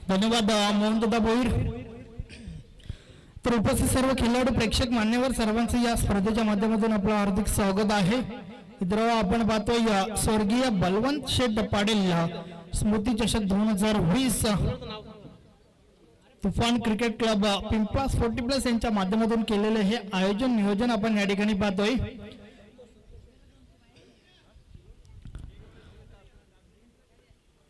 धन्यवाद मोहनदादा भोईर। तर उपस्थित सर्व खेळाडू प्रेक्षक मान्यवर सर्वांचे या स्पर्धेच्या माध्यमातून आपलं हार्दिक स्वागत आहे। मित्रांनो आपण पाहतोय स्वर्गीय बलवंत शेठ पाटील स्मृती चषक 2020 तुफान क्रिकेट क्लब पिंपळा 40+ यांच्या माध्यमातून केलेले हे आयोजन नियोजन आपण या ठिकाणी पाहतोय।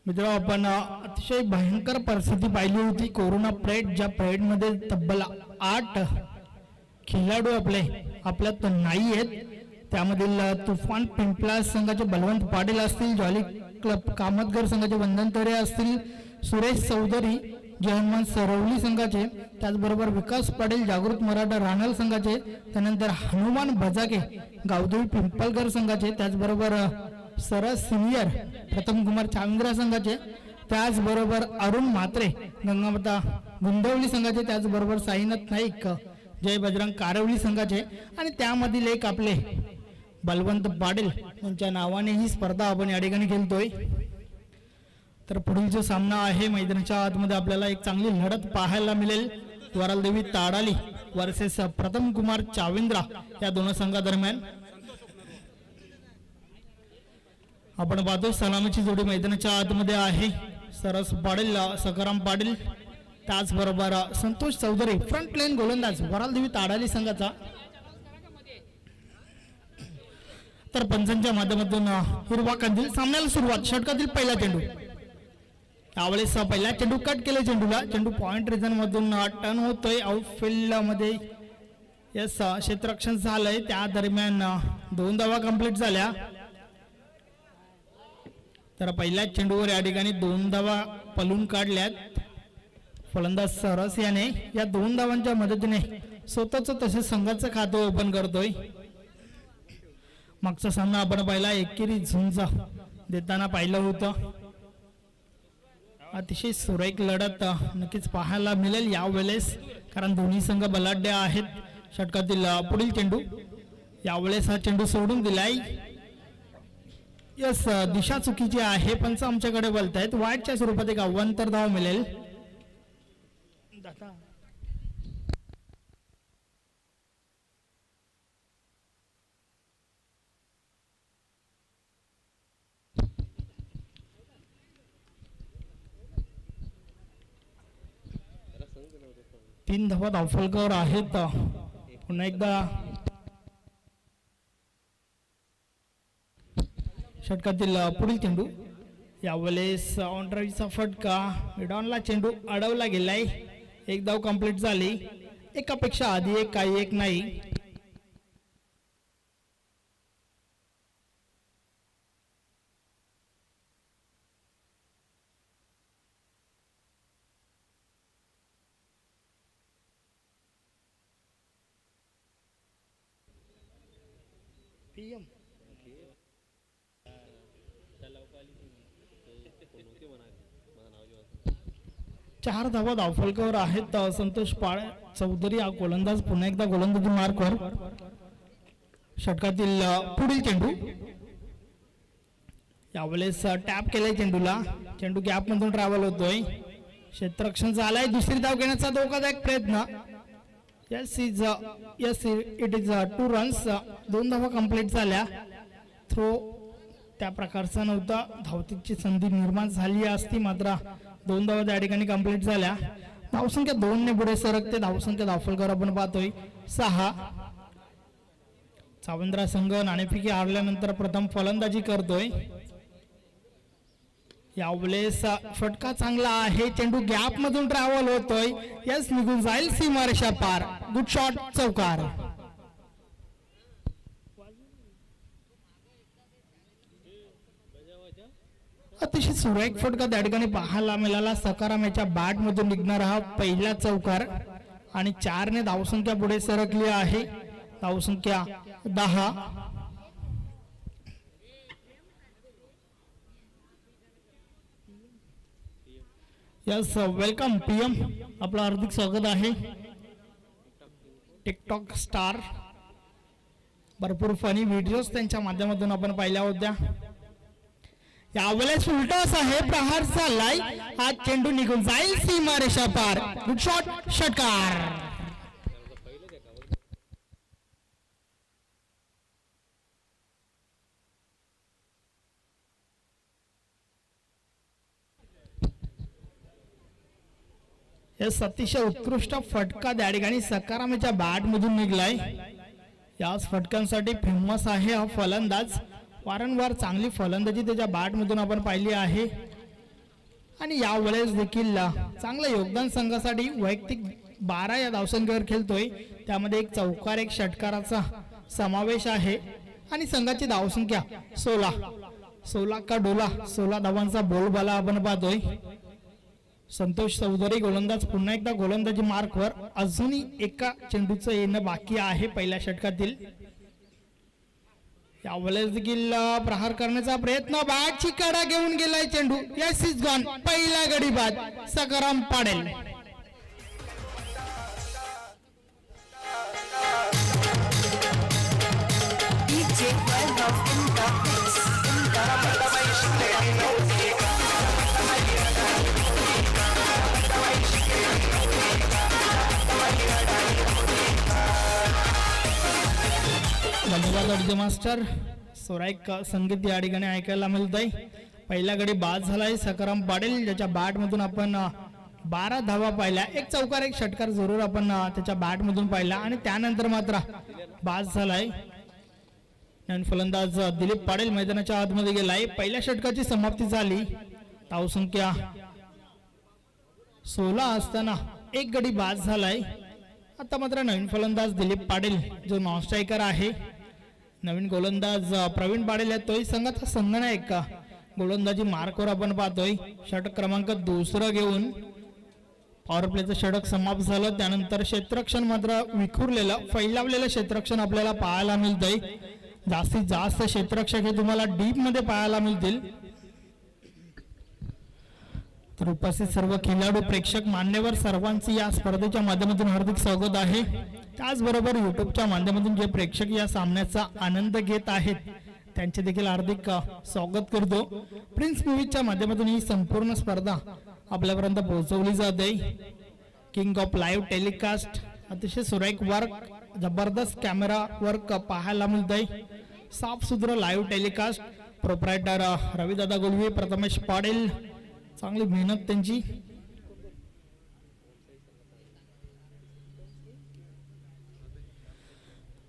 मित्रांनो आपण अतिशय भयंकर परिस्थिती पाहिली होती कोरोना पिरियड, ज्या पिरियड मध्ये तब्बल 8 खेळाडू आपल्यात नाही आहेत। त्यामधील तुफान पिंपळा संघाचे बलवंत पाटील असतील, जॉली क्लब कामतगर संघाचे वंदन तरे असतील, सुरेश चौधरी जयहनुमान सरवली संघाचे, त्याचबरोबर विकास पाटील जागृत मराठा राणल संघाचे, त्यानंतर हनुमान बजाके गावदेवी पिंपळगर संघाचे, त्याचबरोबर सरस सिनियर प्रथम कुमार चाविंद्रा संघाचे, त्याचबरोबर अरुण म्हात्रे गंगामाता गुंडवली संघाचे, त्याचबरोबर साईनाथ नाईक जय बजरंग कारवली संघाचे आणि त्यामधील एक आपले बलवंत पाटील यांच्या नावाने ही स्पर्धा आपण या ठिकाणी खेळतोय। तर पुढील जो सामना आहे मैदानाच्या आतमध्ये आपल्याला एक चांगली लढत पाहायला मिळेल। वरालदेवी ताडाली वर्सेस प्रथम कुमार चाविंद्रा या दोन संघादरम्यान आपण पाहतो सलामीची जोडी मैदानाच्या आतमध्ये आहे। सरस पाटील सकाराम पाटील, त्याचबरोबर संतोष चौधरी फ्रंट लाईन गोलंदाज वरालदेवी ताडाली संघाचा। तर पंचांच्या माध्यमातून हिरवा कंदील सामन्याला सुरुवात। षटकातील पहिला चेंडू, यावेळेस पहिला चेंडू कट केले, चेंडूला चेंडू पॉइंट रिजन मधून टर्न होतोय आउटफील्ड मध्ये। यस क्षेत्ररक्षण झालंय, त्या दरम्यान 2 धावा कंप्लीट झाल्या। तर पहिल्या चेंडूवर या ठिकाणी 2 धावा पलून काढल्यात फलंदाज सरस याने। या 2 धावांच्या मदतीने स्वतःच तसे संघाचं खातं ओपन करतोय। मागचा सामना आपण पाहिला एकेरी झुंज देताना पाहिलं होतं। अतिशय सुरेख लढत नक्कीच पाहायला मिळेल यावेळेस, कारण दोन्ही संघ बलाढ्य आहेत। षटकातील पुढील चेंडू, यावेळेस हा चेंडू सोडून दिलाय। यस दिशा चुकीची आहे, पंच आमच्याकडे बोलतायत। वाईटच्या स्वरूपात एक अवांतर धाव मिळेल। तीन धावा धावफलकावर आहेत। पुन्हा एकदा षटकातील पुढील चेंडू, यावेळेस ऑन ड्राईव्हचा फटका, मिडॉनला चेंडू अडवला गेलाय। एक धाव कंप्लीट झाली, एकापेक्षा आधी एक काही एक नाही। चार धावा धावफलकावर आहेत। संतोष चौधरी हा गोलंदाज पुन्हा एकदा गोलंदाजी मार्कवर। षटकातील पुढील चेंडू, यावेळेस टॅप केलाय चेंडूला, चेंडू गॅप मधून ट्रॅव्हल होतोय। क्षेत्ररक्षण झालाय, दुसरी धाव घेण्याचा धोकादायक प्रयत्न। Yes it is 2 runs. 2 धावा कंप्लीट झाल्या। थ्रो त्या प्रकारचा नव्हता, धावतीची संधी निर्माण झाली असती, मात्र 2 धावा त्या ठिकाणी कंप्लीट झाल्या। धावसंख्या 2 ने पुढे सरकते। धावसंख्या धावफलकावर आपण पाहतोय 6। चाविंद्रा संघ नाणेफेकी हारल्यानंतर प्रथम फलंदाजी करतोय। यावेळेस फटका चांगला आहे, चेंडू गॅप मधून ट्रॅव्हल होतोय। यस निघून जाईल सीमारेषा पार, गुड शॉट, चौकार। अतिशय सुरेख फटका त्या ठिकाणी पाहायला मिळाला। सकाराम याच्या बॅट मधून निघणारा हा पहिला चौकार आणि 4 ने धावसंख्या पुढे सरकली आहे। धावसंख्या 10। यस वेलकम पीएम, आपलं हार्दिक स्वागत आहे। टिकटॉक स्टार भरपूर फनी व्हिडिओज त्यांच्या माध्यमातून आपण पाहिल्या होत्या। यावेळेस उलटा असा आहे, प्रहार चाललाय, हा चेंडू निघून जाईल सीमारेषा पार. गुड शॉट, षटकार. हे अतिशय उत्कृष्ट फटका त्या ठिकाणी सकारामच्या बॅट मधून निघलाय. याच फटक्यांसाठी फेमस आहे हा फलंदाज. वारंवार चांगली फलंदाजी त्याच्या बॅट मधून आपण पाहिली आहे आणि यावेळेस देखील चांगलं योगदान संघासाठी वैयक्तिक 12 या धावसंख्येवर खेळतोय. त्यामध्ये एक चौकार एक षटकाराचा समावेश आहे आणि संघाची धावसंख्या 16 का डोला 16 धावांचा बोलबाला आपण पाहतोय. संतोष चौधरी गोलंदाज पुन्हा एकदा गोलंदाजी मार्कवर. अजूनही एका चेंडूचं येणं बाकी आहे पहिल्या षटकातील. यावेळेस देखील प्रहार करण्याचा प्रयत्न, बॅटची कडा घेऊन गेलाय चेंडू. Yes is gone. पहिला गडी बाद सकाराम पाडेल. धन्यवाद अर्ज मास्टर. सोराईक संगीत या ठिकाणी ऐकायला मिळत आहे. पहिला गडी बाद झालाय सकाराम पाडेल, ज्याच्या बॅट मधून आपण 12 धावा पाहिल्या. एक चौकार एक षटकार जरूर आपण त्याच्या बॅट मधून पाहिला आणि त्यानंतर मात्र बाद झालाय. नवीन फलंदाज दिलीप पाडेल मैदानाच्या आतमध्ये गेलाय. पहिल्या षटकाची समाप्ती झाली. धावसंख्या 16 असताना एक गडी बाद झालाय. आता मात्र नवीन फलंदाज दिलीप पाडेल जो नॉन स्ट्रायकर आहे. नवीन गोलंदाज प्रवीण पाडेल तोही संघाचा संघनायक गोलंदाजी मार्कवर आपण पाहतोय. षटक क्रमांक 2 घेऊन पॉवर प्लेचं षटक समाप्त झालं. त्यानंतर क्षेत्ररक्षण मात्र विखुरलेलं फैलावलेलं क्षेत्ररक्षण आपल्याला पाहायला मिळतंय. जास्तीत जास्त क्षेत्ररक्षक हे तुम्हाला डीप मध्ये पाहायला मिळतील. तर उपस्थित सर्व खेळाडू प्रेक्षक मान्यवर सर्वांचे या स्पर्धेच्या माध्यमातून हार्दिक स्वागत आहे. त्याचबरोबर युट्यूबच्या माध्यमातून जे प्रेक्षक या सामन्याचा आनंद घेत आहेत त्यांचे देखील हार्दिक स्वागत करतो. प्रिन्स मूवीच्या माध्यमातून ही संपूर्ण स्पर्धा आपल्यापर्यंत पोहोचवली जाते. किंग ऑफ लाईव्ह टेलिकास्ट अतिशय सुरेख वर्क, जबरदस्त कॅमेरा वर्क पाहायला मिळतंय. साफ सुथरं live telecast. Proprietor Ravidada Gulvi, Prathamesh पाडेल, चांगली मेहनत त्यांची.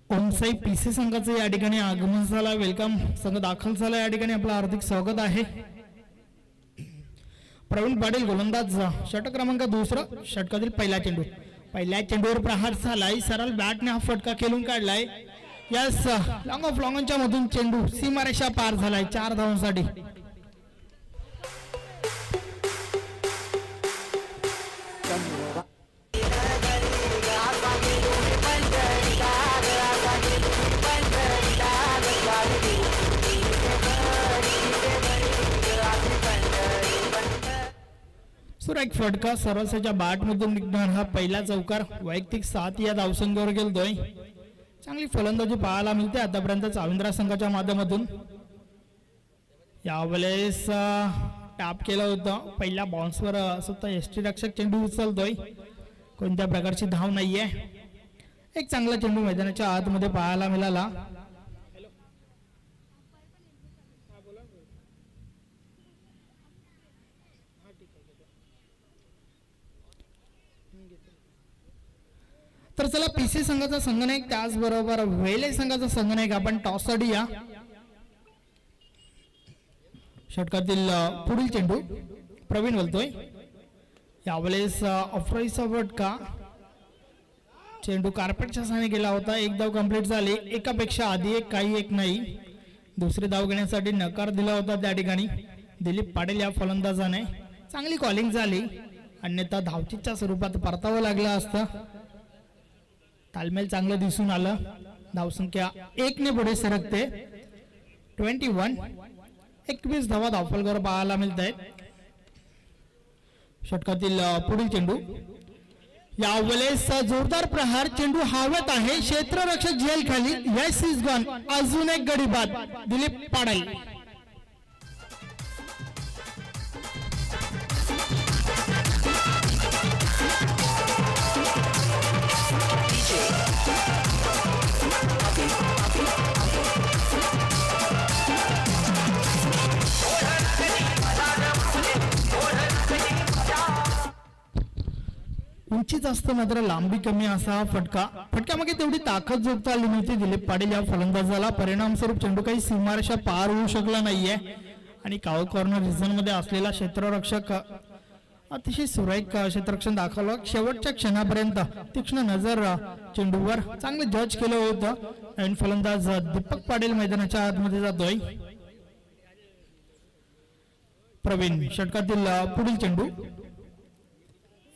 ओमसाई पीसी संघाचं या ठिकाणी आगमन झालं. वेलकम, संघ दाखल झाला. या ठिकाणी आपलं हार्दिक स्वागत आहे. प्रवीण पाटील गोलंदाज, षटक क्रमांक 2, षटकातील पहिला चेंडू. पहिल्या चेंडूवर प्रहार झालाय. सरळ बॅटने हा फटका खेळून काढलाय. यस, लॉंग ऑफ लॉंगच्या मधून चेंडू सीमारेषा पार झालाय 4 धावांसाठी. सुरेख फटका सरसेच्या बॅट मधून निघणार हा पहिला चौकार. वैयक्तिक 7 या धावसंख्येवर गेलतोय. चांगली फलंदाजी पाहायला मिळते आतापर्यंत चाविंद्रा संघाच्या माध्यमातून. यावेळेस टॅप केलं होतं. पहिल्या बाउन्सवर स्वतः एसटी रक्षक चेंडू उचलतोय. कोणत्या प्रकारची धाव नाहीये. एक चांगला चेंडू मैदानाच्या आतमध्ये पाहायला मिळाला. तर चला पीसी संघाचा संघनायक त्याचबरोबर वेले संघाचा संघनायक आपण टॉस साठी या. षटकातील पुढील चेंडू प्रवीण बोलतोय. यावेळेस ऑफराईचा फटका. चेंडू कार्पेटच्या साहाय्याने गेला होता. एक धाव कंप्लीट झाली. एकापेक्षा आधी एक काही एक नाही. दुसरी धाव घेण्यासाठी नकार दिला होता त्या ठिकाणी दिलीप पाटील या फलंदाजाने. चांगली कॉलिंग झाली, अन्यथा धावचीच्या स्वरूपात परतावं लागलं असतं. तालमेल चांगलं दिसून आलं. धावसंख्या 1 ने पुढे सरकते. 21 धावा धावफलकावर पाहायला मिळत आहेत. षटकातील पुढील चेंडू. यावेळेस जोरदार प्रहार. चेंडू हवेत आहे. क्षेत्ररक्षक झेल खाली. Yes is gone. अजून एक गडी बाद दिलीप पाडेल. उंची जास्त मात्र लांबी कमी असा हा फटक्यामागे तेवढी ताकद जोडता आली नव्हती. दिलीप पाटील या फलंदाजाला परिणामस्वरूप चेंडू काही सीमारेषा पार होऊ शकला नाहीये आणि काव कॉर्नर रिझन मध्ये असलेला क्षेत्ररक्षक अतिशय सुरेख क्षेत्ररक्षण दाखवलं. शेवटच्या क्षणापर्यंत तीक्ष्ण नजर चेंडूवर चांगले जज केलं होतं. नवीन फलंदाज दीपक पाटील मैदानाच्या आतमध्ये जातोय. प्रवीण षटकातील पुढील चेंडू.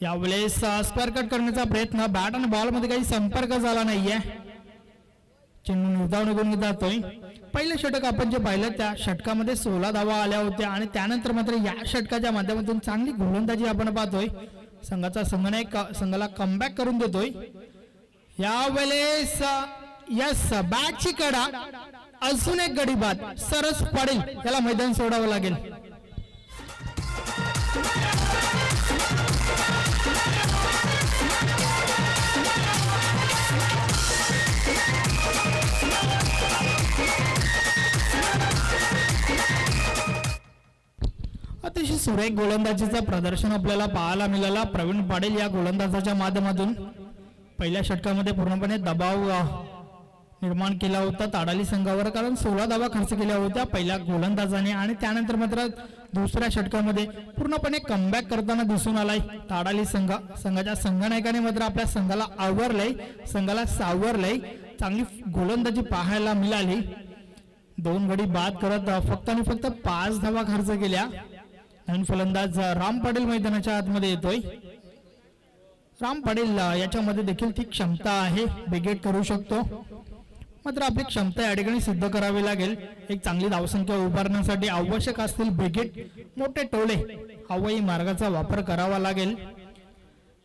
यावेळेस स्क्वेअर कट करण्याचा प्रयत्न, बॅट आणि बॉल मध्ये काही संपर्क झाला नाहीये. चेंडू निर्धाव निघून जातोय. पहिलं षटक आपण जे पाहिलं त्या षटकामध्ये 16 धावा आल्या होत्या आणि त्यानंतर मात्र या षटकाच्या माध्यमातून चांगली गोलंदाजी आपण पाहतोय. संघाचा संघाला कमबॅक करून देतोय. यावेळेस यस बॅटची कडा, अजून एक गडी बाद. सरस पाटील याला मैदान सोडावं लागेल. अतिशय सुरेख गोलंदाजीचं प्रदर्शन आपल्याला पाहायला मिळाला प्रवीण पाटील या गोलंदाजाच्या माध्यमातून. पहिल्या षटकामध्ये पूर्णपणे दबाव निर्माण केला होता ताडाली संघावर, कारण 16 धावा खर्च केल्या होत्या पहिल्या गोलंदाजाने आणि त्यानंतर मात्र दुसऱ्या षटकामध्ये पूर्णपणे कमबॅक करताना दिसून आलाय ताडाली संघाच्या संघनायकाने मात्र आपल्या संघाला आवरलंय, संघाला सावरलंय. चांगली गोलंदाजी पाहायला मिळाली. 2 गडी बाद करत फक्त आणि फक्त 5 धावा खर्च केल्या. नवीन फलंदाज राम पाटील मैदानाच्या आतमध्ये येतोय. राम पाटील याच्यामध्ये देखील ती क्षमता आहे, ब्रिगेड करू शकतो. मात्र आपली क्षमता या ठिकाणी सिद्ध करावी लागेल. एक चांगली धावसंख्या उभारण्यासाठी आवश्यक असतील ब्रिगेड, मोठे टोले, हवाई मार्गाचा वापर करावा लागेल.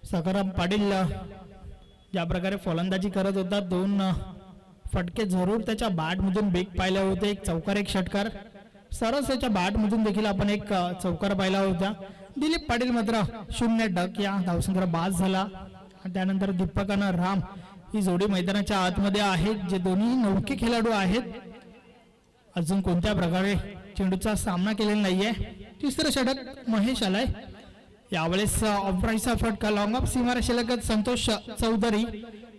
सकाराम पाटील ज्या प्रकारे फलंदाजी करत होता 2 फटके जरूर त्याच्या बॅटमधून बेग पाहिले होते. एक चौकार एक षटकार, सरस याच्या बॅटमधून देखील आपण एक चौकार पाहिला होता. दिलीप पाटील मात्र 0 डक या धावसंख्या बाद झाला. त्यानंतर दीपक आणि राम ही जोडी मैदानाच्या आतमध्ये आहेत, जे दोन्ही नौके खेळाडू आहेत. अजून कोणत्या प्रकारे चेंडूचा सामना केलेला नाहीये. तिसरं षटक महेश आलाय. यावेळेस ऑफराईचा फटका लॉंग ऑफ सीमारेषेलगत संतोष चौधरी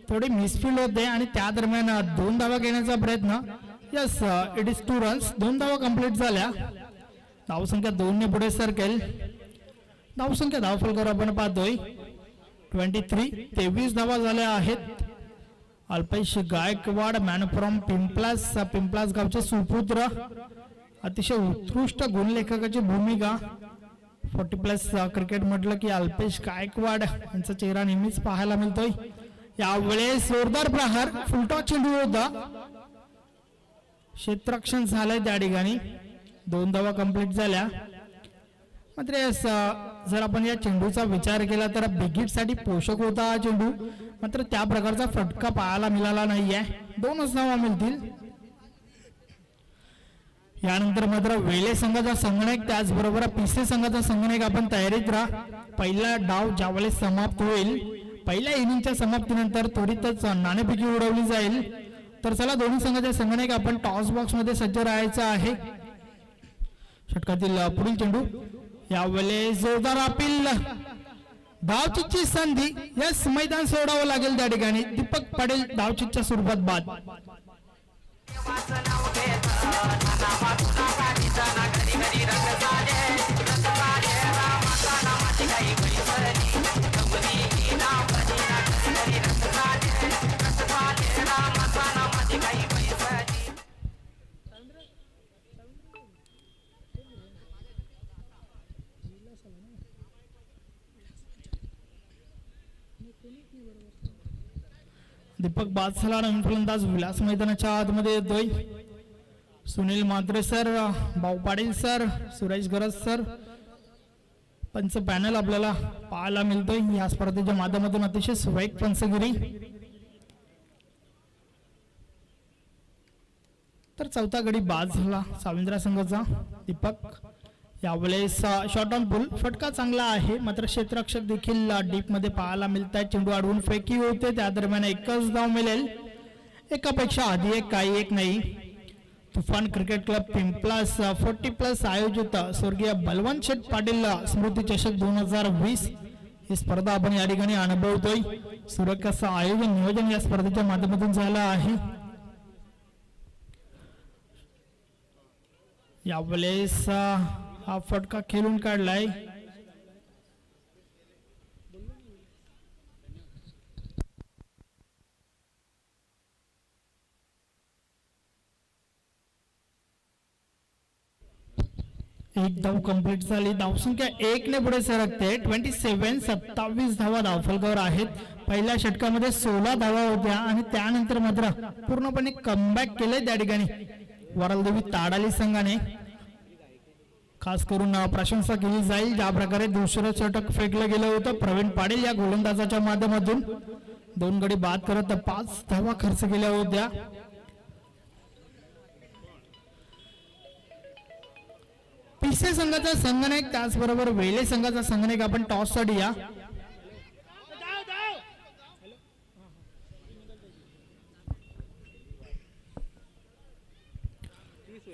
थोडे मिसफील्ड होते आणि त्या दरम्यान 2 धावा घेण्याचा प्रयत्न. Yes it is 2 runs. 2 धावा कंप्लीट झाल्या. धावसंख्या 2 ने पुढे सरकेल. धावसंख्या धावफलकावर आपण पाहतोय 23 धावा झाल्या आहेत. अल्पेश गायकवाड मॅन फ्रॉम पिंपलास गावचे सुपुत्र, अतिशय उत्कृष्ट गुणलेखकाची भूमिका. 40+ क्रिकेट म्हटलं की अल्पेश गायकवाड यांचा चेहरा नेहमीच पाहायला मिळतोय. यावेळेस जोरदार प्रहार, फुलटॉस चेंडू होता, क्षेत्ररक्षण झालंय त्या ठिकाणी. 2 धावा कंप्लीट झाल्या. मात्र जर आपण या चेंडूचा विचार केला तर बिगिटसाठी पोषक होता हा चेंडू, मात्र त्या प्रकारचा फटका पाहायला मिळाला नाहीये. 2च धावा मिळतील. यानंतर मात्र वेले संघाचा संगणक, त्याचबरोबर पीसी संघाचा संगणक आपण तयारीत राहा. पहिला डाव ज्यावेळेस समाप्त होईल, पहिल्या इनिंगच्या समाप्तीनंतर त्वरितच नाणेफेकी उडवली जाईल. तर चला दोन्ही संघाच्या संगणक आपण टॉस बॉक्स मध्ये सज्ज राहायचं आहे. षटकातील पुढील चेंडू. यावेळेस जोरदार अपील, धावचीतची संधी. यस मैदान सोडावं लागेल त्या ठिकाणी. दीपक पाटील धावचीतच्या स्वरूपात बाद. दीपक बाद झाला. नवीन फलंदाज विलास मैदानाच्या आतमध्ये येतोय. सुनील म्हात्रे सर, भाऊ पाटील सर, सुरेश गरज सर, पंच पॅनल आपल्याला पाहायला मिळतोय या स्पर्धेच्या माध्यमातून. अतिशय सुरेख पंचगिरी. तर 4था गडी बाद झाला साविंद्रा संघाचा. दीपक यावेळेस शॉट ऑन पुल, फटका चांगला आहे, मात्र क्षेत्ररक्षक देखील डीप मध्ये पाहायला मिळत आहे. चेंडू अडवून फेकी होते, त्या दरम्यान एकच धाव मिळेल. एकापेक्षा आधी एक, काही एक नाही. तुफान क्रिकेट क्लब पिंपलास 40+ आयोजित स्वर्गीय बलवंत शेठ पाटील स्मृती चषक 2020 ही स्पर्धा आपण या ठिकाणी अनुभवतोय. सुरेख असं आयोजन नियोजन या स्पर्धेच्या माध्यमातून झालं आहे. यावेळेस हा फटका खेळून काढलाय. एक धाव कंप्लीट झाली. धावसंख्या 1 ने पुढे सरकते. 27 धावा धावफलकावर आहेत. पहिल्या षटकामध्ये 16 धावा होत्या आणि त्यानंतर मात्र पूर्णपणे कमबॅक केले त्या ठिकाणी वरलदेवी ताडाली संघाने. खास करून प्रशंसा केली जाईल ज्या प्रकारे दुसरं षटक फेकलं गेलं होतं. प्रवीण पाटील या गोलंदाजाच्या माध्यमातून 2 गडी बाद करत 5 धावा खर्च केल्या होत्या. पिसे संघाचा संघनायक त्याचबरोबर वेले संघाचा संघनायक आपण टॉस साठी या.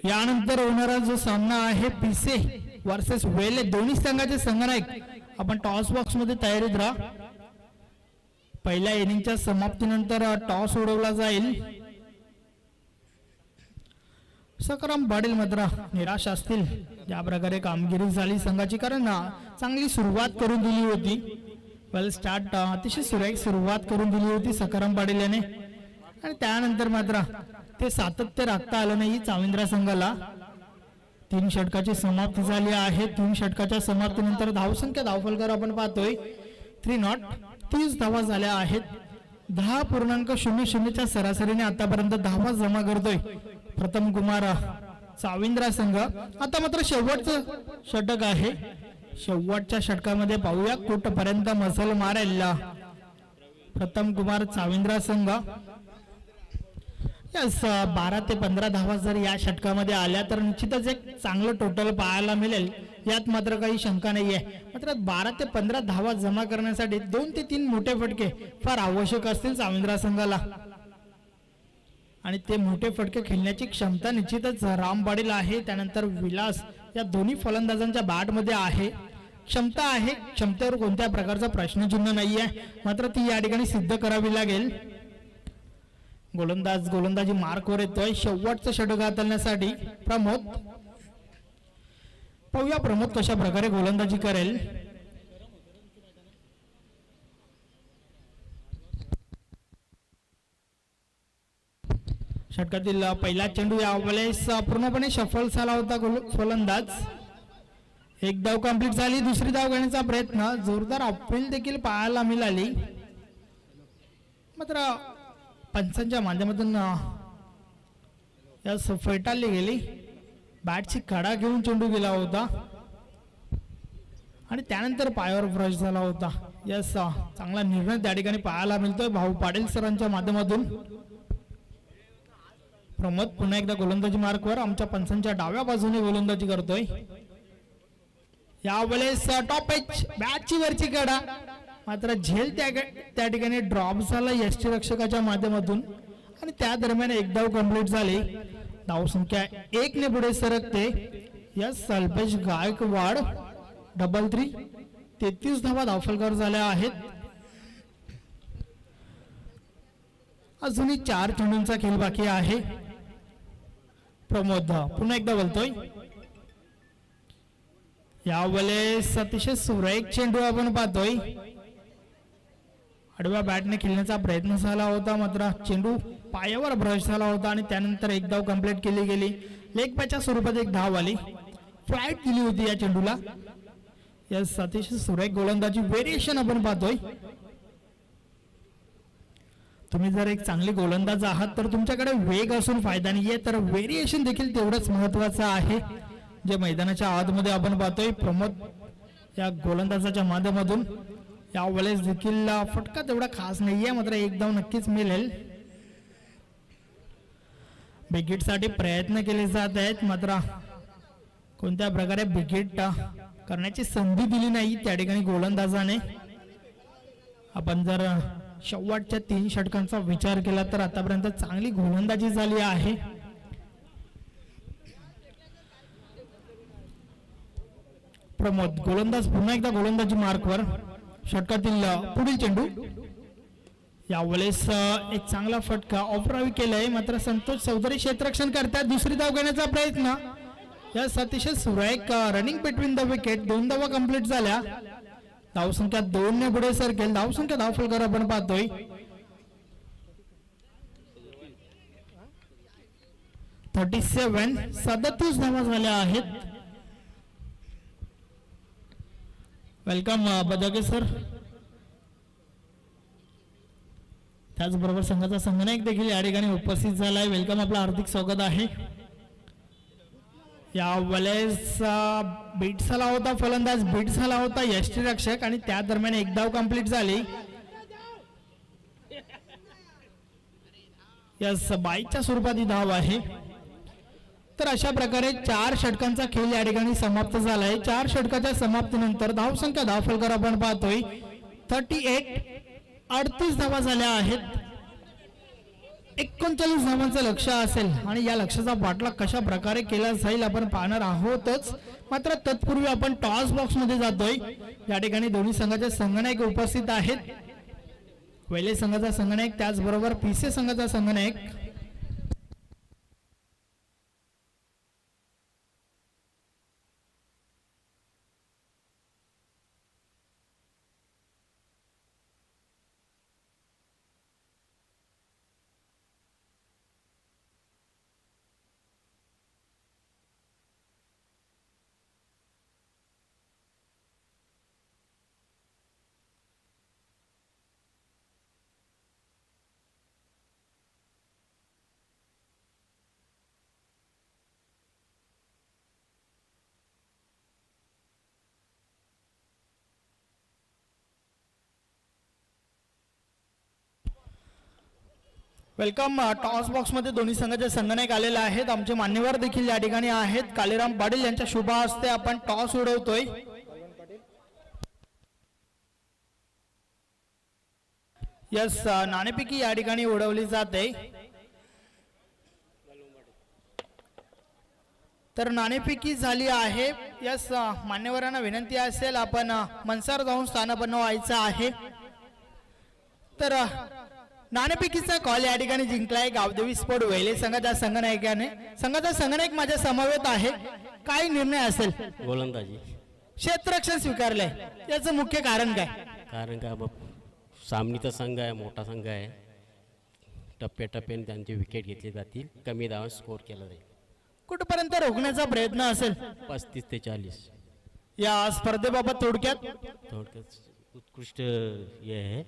यानंतर होणारा जो सामना आहे पिसे वर्सेस वेले दोन्ही संघाचे संघनायक आपण टॉस बॉक्स मध्ये तयारीत राहा. पहिल्या इनिंगच्या समाप्तीनंतर टॉस उडवला जाईल. सकराम पाटील मात्र निराश असतील ज्या प्रकारे कामगिरी झाली संघाची, कारण चांगली सुरुवात करून दिली होती. वेल स्टार्ट अतिशय सुरेख सुरुवात करून दिली होती सकराम पाटील याने आणि त्यानंतर मात्र ते सातत्य राखता आलं नाही चाविंद्रा संघाला. 3 षटकाची समाप्ती झाली आहे. 3 षटकाच्या समाप्तीनंतर धावसंख्या धावफलकावर आपण पाहतोय 3 नॉट 30 धावा झाल्या आहेत. 10.00 च्या सरासरीने आतापर्यंत धावा जमा करतोय प्रथम कुमार चाविंद्रा संघ. आता मात्र शेवटचं षटक आहे. शेवटच्या षटकामध्ये पाहूया कुठपर्यंत मसल मारेल प्रथम कुमार चाविंद्रा संघ. 12 ते 15 धावा जर या षटकामध्ये आल्या तर निश्चितच एक चांगलं टोटल पाहायला मिळेल, यात मात्र काही शंका नाहीये. मात्र 12 ते 15 धावा जमा करण्यासाठी 2 ते 3 मोठे फटके फार आवश्यक असतील चाविंद्रा संघाला आणि ते मोठे फटके खेळण्याची क्षमता निश्चितच राम पाटील आहे त्यानंतर विलास या दोन्ही फलंदाजांच्या बॅट मध्ये आहे. क्षमता आहे, क्षमतेवर कोणत्या प्रकारचा प्रश्नचिन्ह नाहीये, मात्र ती या ठिकाणी सिद्ध करावी लागेल. गोलंदाज गोलंदाजी मार्कवर येतोय शेवटचं षटक हाताळण्यासाठी प्रमोद. पाहूया प्रमोद कशा प्रकारे गोलंदाजी करेल. षटकातील पहिला चेंडू यावेळेस पूर्णपणे सफल झाला होता फलंदाज. 1 धाव कंप्लीट झाली. दुसरी धाव घेण्याचा प्रयत्न, जोरदार अपील देखील पाहायला मिळाली, मात्र पंचांच्या माध्यमातून यास फेटाळली गेली. बॅटची कडा घेऊन चेंडू गेला होता आणि त्यानंतर पायावर ब्रश झाला होता. यस चांगला निर्णय त्या ठिकाणी पाहायला मिळतोय भाऊ पाटील सरांच्या माध्यमातून. प्रमोद पुन्हा एकदा गोलंदाजी मार्कवर आमच्या पंचांच्या डाव्या बाजूने गोलंदाजी करतोय. यावेळेस टॉप एच बॅटची वरची कडा, मात्र झेल त्या ठिकाणी ड्रॉप झाला यष्टी रक्षकाच्या माध्यमातून आणि त्या दरम्यान 1 धाव कंप्लीट झाली. धावसंख्या 1 ने पुढे सरकते. यस अल्पेश गायकवाड 3 33 धावा धावफलकावर झाल्या आहेत. अजूनही 4 चेंडूंचा खेळ बाकी आहे. प्रमोद पुन्हा एकदा बोलतोय. यावेळेस अतिशय सुरेख चेंडू आपण पाहतोय. आडव्या बॅटने खेळण्याचा प्रयत्न झाला होता, मात्र चेंडू पायावर ब्रश झाला होता आणि त्यानंतर 1 धाव कंप्लीट केली गेली. लेग पॅचच्या स्वरूपात 1 धाव आली. फ्लाइट दिली होती या चेंडूला. यस अतिशय सुरेख गोलंदाजी व्हेरिएशन आपण पाहतोय. तुम्ही जर एक चांगली गोलंदाज आहात तर तुमच्याकडे वेग असून फायदा नाहीये, तर व्हेरिएशन देखील तेवढंच महत्वाचं आहे जे मैदानाच्या आतमध्ये आपण पाहतोय. प्रमोद या गोलंदाजाच्या माध्यमातून यावेळेस देखील फटका तेवढा खास नाहीये, मात्र 1 धाव नक्कीच मिळेल. बिग साठी प्रयत्न केले जात आहेत, मात्र कोणत्या प्रकारे बिग हिट करण्याची संधी दिली नाही त्या ठिकाणी गोलंदाजाने. आपण जर शेवटच्या 3 षटकांचा विचार केला तर आतापर्यंत चांगली गोलंदाजी झाली आहे. प्रमोद गोलंदाज पुन्हा एकदा गोलंदाजी मार्कवर. षटकातील पुढील चेंडू यावेळेस एक चांगला फटका ऑफरावी केलाय, मात्र संतोष चौधरी क्षेत्ररक्षण करतात. दुसरी धाव घेण्याचा प्रयत्न, यास अतिशय सुरेख रनिंग बिटवीन द विकेट. 2 धावा कंप्लीट झाल्या. धावसंख्या 2 ने पुढे सरकेल. धावसंख्या धावफलकर आपण पाहतोय 37 धावा झाल्या आहेत. Welcome Bajage sir. त्याचबरोबर संघाचा संघनायक देखील या ठिकाणी उपस्थित झालाय. वेलकम, आपलं हार्दिक स्वागत आहे. यावेळेस बीट झाला होता, फलंदाज बीट झाला होता यष्टीरक्षक आणि त्या दरम्यान एक धाव कंप्लीट झाली. यस, बाईच्या स्वरूपात ही धाव आहे. तर अशा प्रकारे 4 षटकांचा खेळ या ठिकाणी समाप्त झालाय. 4 षटकाच्या समाप्तीनंतर धावसंख्या धावफलकर आपण पाहतोय 38 धावा झाल्या आहेत. 39 धावांचं लक्ष असेल आणि या लक्ष्याचा पाठलाग कशा प्रकारे केला जाईल आपण पाहणार आहोतच. मात्र तत्पूर्वी आपण टॉस बॉक्स मध्ये जातोय. या ठिकाणी दोन्ही संघाचे संघनायक उपस्थित आहेत. वेले संघाचा संघनायक, त्याचबरोबर पीसे संघाचा संघनायक. वेलकम, टॉस बॉक्स मध्ये दोन्ही संघाचे संघनायक आलेले आहेत. आमचे मान्यवर देखील या ठिकाणी आहेत. कालीराम पाटील यांच्या शुभ हस्ते आपण टॉस उडवतोय. यस, नाणेफेकी या ठिकाणी उडवली जाते. तर नाणेफेकी झाली आहे. यस, मान्यवरांना विनंती असेल आपण मनसार जाऊन स्थानापन्न व्हायचं आहे. तर नाणेफेकीचा कॉल या ठिकाणी जिंकलाय गावदेवी स्पोर्ट वेले संघाच्या संघनायकाने. संघाचा संघनायक माझ्या समवेत आहे. काय निर्णय असेल? गोलंदाजी. क्षेत्ररक्षण स्वीकारलंय, याचं मुख्य कारण काय? कारण का सामनीचा संघ आहे, मोठा संघ आहे. टप्प्याटप्प्याने त्यांचे विकेट घेतले जातील, कमी धावांत स्कोर केला जाईल. कुठपर्यंत रोखण्याचा प्रयत्न असेल? 35 ते 40. या स्पर्धेबाबत थोडक्यात उत्कृष्ट हे आहे,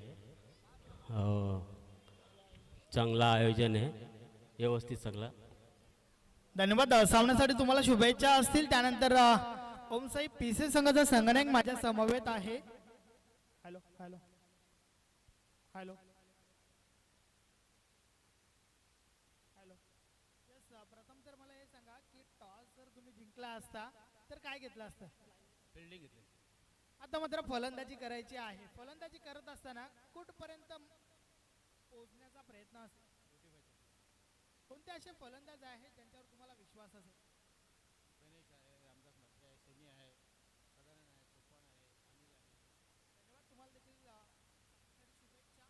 चांगला आयोजन आहे, व्यवस्थित सगळा. धन्यवाद. सामन्यासाठी तुम्हाला शुभेच्छा असतील. त्यानंतर ओमसाहेब पीसे संघाचा संघनायक माझ्या समवेत आहे. Hello hello hello hello. Yes, प्रथम तर मला हे सांगा की टॉस जर तुम्ही जिंकला असता तर काय घेतलं असतं? फिल्डिंग घेतली. आता मात्र फलंदाजी करायची आहे. फलंदाजी करत असताना कुठपर्यंत पोहोचण्याचा प्रयत्न असतो? कोणते असे फलंदाज आहेत ज्यांच्यावर तुम्हाला विश्वास असेल? गणेश आहे, रामदास म्हात्रे आहे, सनी आहे, सदानंद आहे, तुफान आहे, अनिल आहे. धन्यवाद. तुम्हाला देखील शुभेच्छा.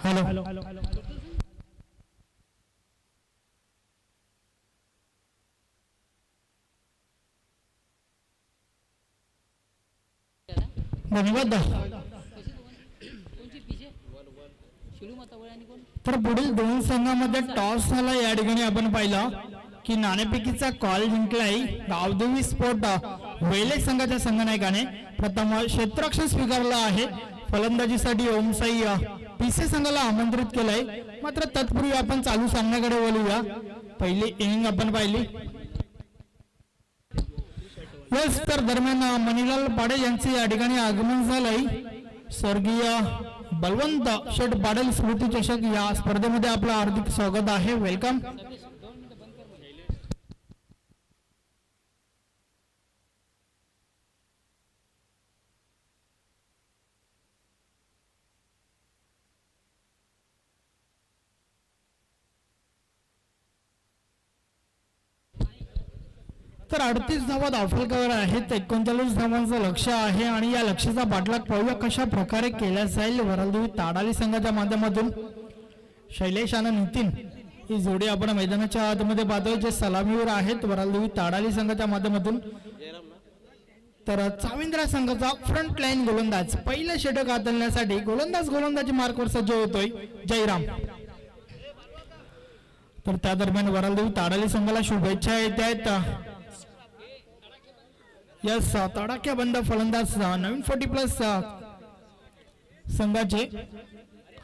Hello hello hello. धन्यवाद. तर पुढील दोन संघामध्ये टॉस झाला या ठिकाणी आपण पाहिला. की नाणेफेकीचा कॉल जिंकलाय गावदेवी स्पोर्ट वेले संघाच्या संघनायकाने. प्रथम क्षेत्ररक्षण स्वीकारलं आहे. फलंदाजीसाठी ओमसाई पीसे संघाला आमंत्रित केलंय. मात्र तत्पूर्वी आपण चालू सामन्याकडे वळूया. पहिली इनिंग आपण पाहिली. यस, तर दरम्यान मणिलाल पाटील यांचे या ठिकाणी आगमन झालंय. स्वर्गीय बलवंत शेठ पाटील स्मृती चषक या स्पर्धेमध्ये आपलं हार्दिक स्वागत आहे. वेलकम. तर 38 धावा धावफलकावर आहेत. 39 धावांचं लक्ष आहे आणि या लक्ष्याचा पाठलाग पाहूया कशा प्रकारे केला जाईल. वरालदेवी ताडाली संघाच्या माध्यमातून शैलेश आणि नितीन ही जोडी आपण मैदानाच्या आतमध्ये पाहतोय जे सलामीवर आहेत. वरालदेवी ताडाली संघाच्या माध्यमातून तर चाविंद्रा संघाचा फ्रंट लाईन गोलंदाज पहिलं षटक हाताळण्यासाठी गोलंदाजी मार्कवर सज्ज होतोय जयराम. तर त्या दरम्यान वरालदेवी ताडाली संघाला शुभेच्छा येत आहेत. यस, तडाख्याबंद फलंदाज नवीन 40+ संघाचे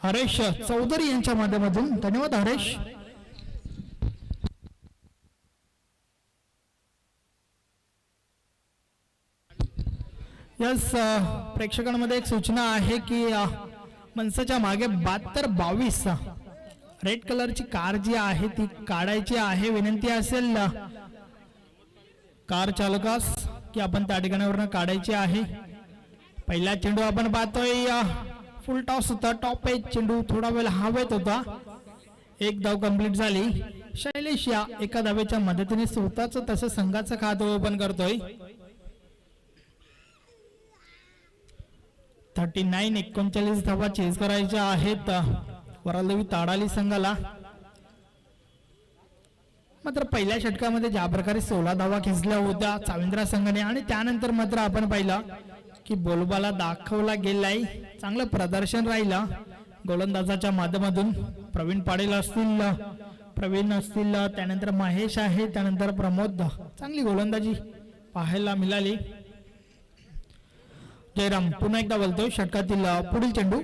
हरेश चौधरी यांच्या माध्यमातून. धन्यवाद हरेश. यस, प्रेक्षकांमध्ये एक सूचना आहे की मनसाच्या मागे 72-22 रेड कलरची कार जी आहे ती काढायची आहे. विनंती असेल कार चालकास की आपण त्या ठिकाणावरून काढायची आहे. पहिला चेंडू आपण पाहतोय फुल टॉस होता. टॉप एज चेंडू थोडा वेळ हवेत होता. एक धाव कंप्लीट झाली. शैलेश या एका धावेच्या मदतीने स्वतःच तसं संघाचं खातं ओपन करतोय. 39 धावा चेस करायच्या आहेत वरालदेवी ताडाली संघाला. मात्र पहिल्या षटकामध्ये ज्या प्रकारे 16 धावा खेचल्या होत्या चाविंद्रा संघाने आणि त्यानंतर मात्र आपण पाहिलं की बोलबाला दाखवला गेलाय. चांगलं प्रदर्शन राहिलं गोलंदाजाच्या माध्यमातून. प्रवीण पाटील असतील, त्यानंतर महेश आहे, त्यानंतर प्रमोद. चांगली गोलंदाजी पाहायला मिळाली. जयराम पुन्हा एकदा बोलतोय. षटकातील पुढील चेंडू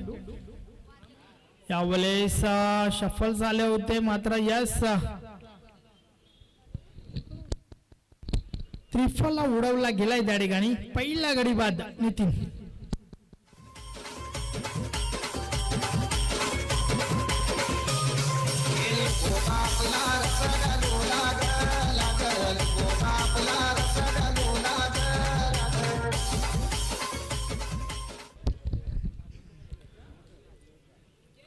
यावेळेस शफल झाले होते. मात्र यस, त्रिफलला उडवला गेलाय त्या ठिकाणी. पहिला गडी बाद नितीन.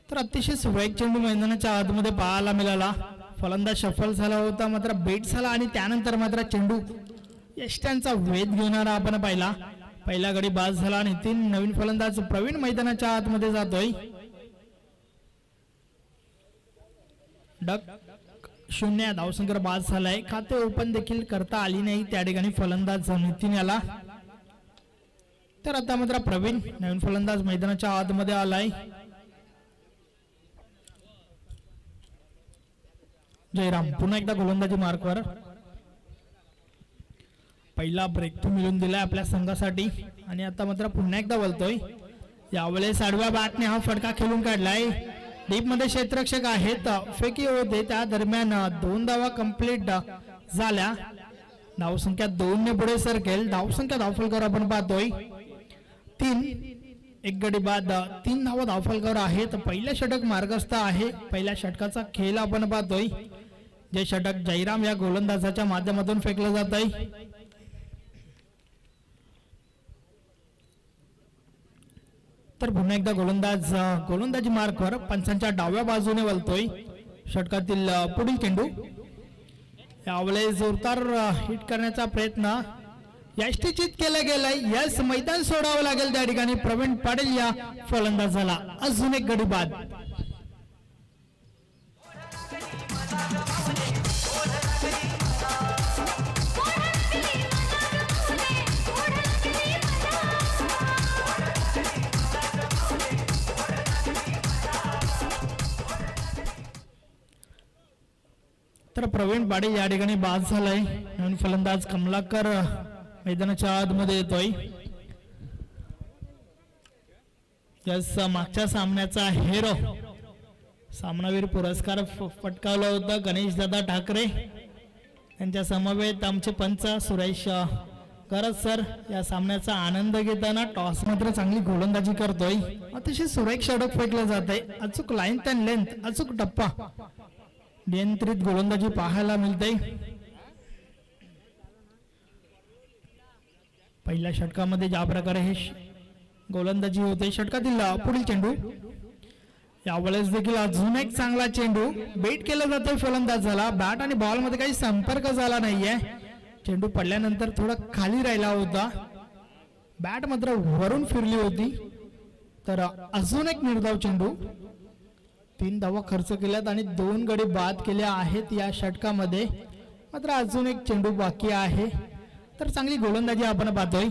तर अतिशय सुरेख चेंडू मैदानाच्या आतमध्ये पाहायला मिळाला. फलंदाज शफल झाला होता मात्र बेट झाला आणि त्यानंतर मात्र चेंडू यष्ट्यांचा वेध घेणारा आपण पाहिला. पहिला गडी बाद झाला. नितीन नवीन फलंदाज प्रवीण मैदानाच्या आतमध्ये जातोय. डक 0 धावसंख्या बाद झालाय. खाते ओपन देखील करता आली नाही त्या ठिकाणी फलंदाज नितीन याला. तर आता मात्र प्रवीण नवीन फलंदाज मैदानाच्या आतमध्ये आलाय. जयराम पुन्हा एकदा गोलंदाजी मार्कवर. पहिला ब्रेक थ्रू मिळून दिलाय आपल्या संघासाठी आणि आता मात्र पुन्हा एकदा बोलतोय. यावेळेस आडव्या बॅटने हा फटका खेळून काढलाय. डीप मध्ये क्षेत्ररक्षक आहेत. फेकी होते त्या दरम्यान 2 धावा कंप्लीट झाल्या. धावसंख्या 2 ने पुढे सरकेल. धावसंख्या धावफलकावर आपण पाहतोय 3. एक गडी बाद 3 धावा धावफलकावर आहेत. पहिलं षटक मार्गस्थ आहे. पहिल्या षटकाचा खेळ आपण पाहतोय. जे षटक जयराम या गोलंदाजाच्या माध्यमातून फेकलं जात आहे. तर पुन्हा एकदा गोलंदाजी मार्कवर पंचांच्या डाव्या बाजूने वळतोय. षटकातील पुढील चेंडू यावेळेस जोरदार हिट करण्याचा प्रयत्न यष्टीचित केला गेलाय. यस, मैदान सोडावं लागेल त्या ठिकाणी प्रवीण पाटील या फलंदाजाला. अजून एक गडी बाद. तर प्रवीण पाटील या ठिकाणी बाद झालाय. नवीन फलंदाज कमलाकर मैदानाच्या आतमध्ये येतोय. यस, मागच्या सामन्याचा हिरो सामनावीर पुरस्कार पटकावला होता गणेश दादा ठाकरे. त्यांच्या समवेत आमचे पंच सुरेश गरज सर या सामन्याचा आनंद घेताना टॉस मात्र चांगली गोलंदाजी करतोय. अतिशय सुरेख षटक फेकलं जात आहे. अचूक लाईन अँड लेंथ, अचूक टप्पा, नियंत्रित गोलंदाजी पाहायला मिळते. पहिल्या षटकामध्ये ज्या प्रकारे हे गोलंदाजी होते, षटकातील पुढील चेंडू यावेळेस देखील अजून एक चांगला चेंडू बेट केला जातोय फलंदाजाला. बॅट आणि बॉल मध्ये काही संपर्क झाला नाहीये. चेंडू पडल्यानंतर थोडा खाली राहिला होता. बॅट मात्र वरून फिरली होती. तर अजून एक निर्धाव चेंडू. 3 धावा खर्च केल्यात आणि 2 गडी बाद केल्या आहेत या षटकामध्ये. मात्र अजून एक चेंडू बाकी आहे. तर चांगली गोलंदाजी आपण पाहतोय.